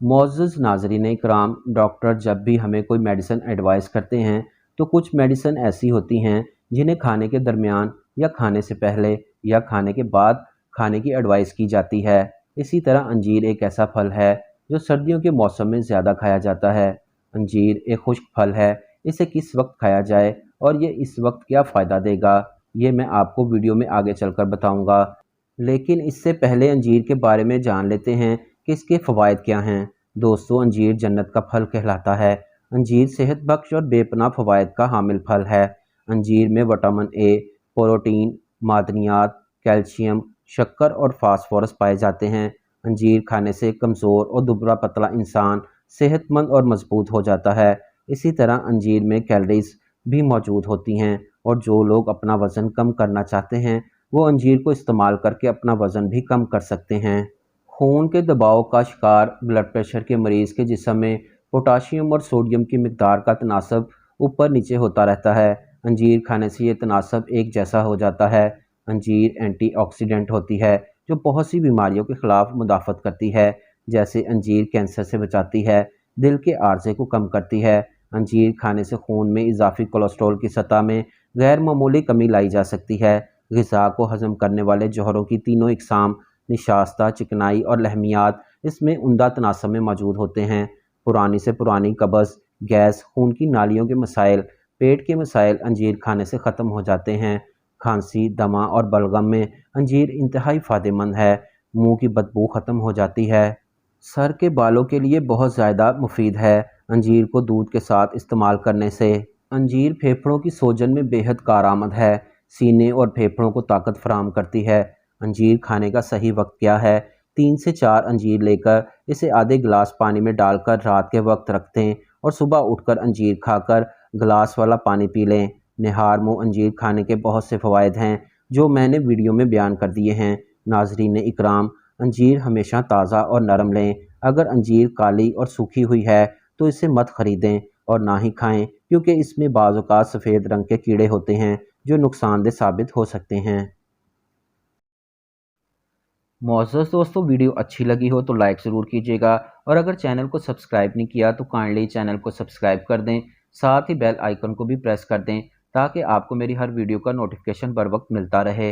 मुअज़्ज़ज़ नाज़रीन इकराम, डॉक्टर जब भी हमें कोई मेडिसिन एडवाइस करते हैं तो कुछ मेडिसिन ऐसी होती हैं जिन्हें खाने के दरमियान या खाने से पहले या खाने के बाद खाने की एडवाइस की जाती है। इसी तरह अंजीर एक ऐसा फल है जो सर्दियों के मौसम में ज़्यादा खाया जाता है। अंजीर एक खुश्क फल है, इसे किस वक्त खाया जाए और ये इस वक्त क्या फ़ायदा देगा, ये मैं आपको वीडियो में आगे चलकर बताऊंगा। लेकिन इससे पहले अंजीर के बारे में जान लेते हैं कि इसके फ़वाइद क्या हैं। दोस्तों, अंजीर जन्नत का फल कहलाता है। अंजीर सेहत बख्श और बेपनाह फ़वाइद का हामिल फल है। अंजीर में विटामिन ए, प्रोटीन, मादनियात, कैल्शियम, शक्कर और फास्फोरस पाए जाते हैं। अंजीर खाने से कमज़ोर और दुबला पतला इंसान सेहतमंद और मजबूत हो जाता है। इसी तरह अंजीर में कैलोरीज भी मौजूद होती हैं और जो लोग अपना वज़न कम करना चाहते हैं वो अंजीर को इस्तेमाल करके अपना वज़न भी कम कर सकते हैं। खून के दबाव का शिकार ब्लड प्रेशर के मरीज़ के जिस्म में पोटाशियम और सोडियम की मिकदार का तनासब ऊपर नीचे होता रहता है। अंजीर खाने से ये तनासब एक जैसा हो जाता है। अंजीर एंटीऑक्सीडेंट होती है जो बहुत सी बीमारियों के ख़िलाफ़ मुदाफ़त करती है। जैसे अंजीर कैंसर से बचाती है, दिल के आर्जे को कम करती है। अंजीर खाने से खून में इजाफी कोलेस्ट्रॉल की सतह में गैर मामूली कमी लाई जा सकती है। ग़िज़ा को हज़म करने वाले जौहरों की तीनों इकसाम निशास्ता, चिकनाई और लहमियात इसमें उम्दा तनासब में मौजूद होते हैं। पुरानी से पुरानी कब्ज़, गैस, खून की नालियों के मसाइल, पेट के मसाइल अंजीर खाने से ख़त्म हो जाते हैं। खांसी, दमा और बलगम में अंजीर इंतहाई फ़ायदेमंद है। मुंह की बदबू ख़त्म हो जाती है। सर के बालों के लिए बहुत ज़्यादा मुफीद है। अंजीर को दूध के साथ इस्तेमाल करने से अंजीर फेफड़ों की सोजन में बेहद कारआमद है। सीने और फेफड़ों को ताकत फराहम करती है। अंजीर खाने का सही वक्त क्या है? 3 से 4 अंजीर लेकर इसे आधे गिलास पानी में डालकर रात के वक्त रख दें और सुबह उठकर अंजीर खाकर गिलास वाला पानी पी लें। निहार मुँह अंजीर खाने के बहुत से फ़वाइद हैं जो मैंने वीडियो में बयान कर दिए हैं। नाज़रीन इकराम, अंजीर हमेशा ताज़ा और नरम लें। अगर अंजीर काली और सूखी हुई है तो इसे मत ख़रीदें और ना ही खाएं, क्योंकि इसमें बाज़ औक़ात सफ़ेद रंग के कीड़े होते हैं जो नुकसानदेह साबित हो सकते हैं। मुअज़्ज़ज़ दोस्तों, वीडियो अच्छी लगी हो तो लाइक ज़रूर कीजिएगा और अगर चैनल को सब्सक्राइब नहीं किया तो काइंडली चैनल को सब्सक्राइब कर दें। साथ ही बेल आइकन को भी प्रेस कर दें ताकि आपको मेरी हर वीडियो का नोटिफिकेशन बर वक्त मिलता रहे।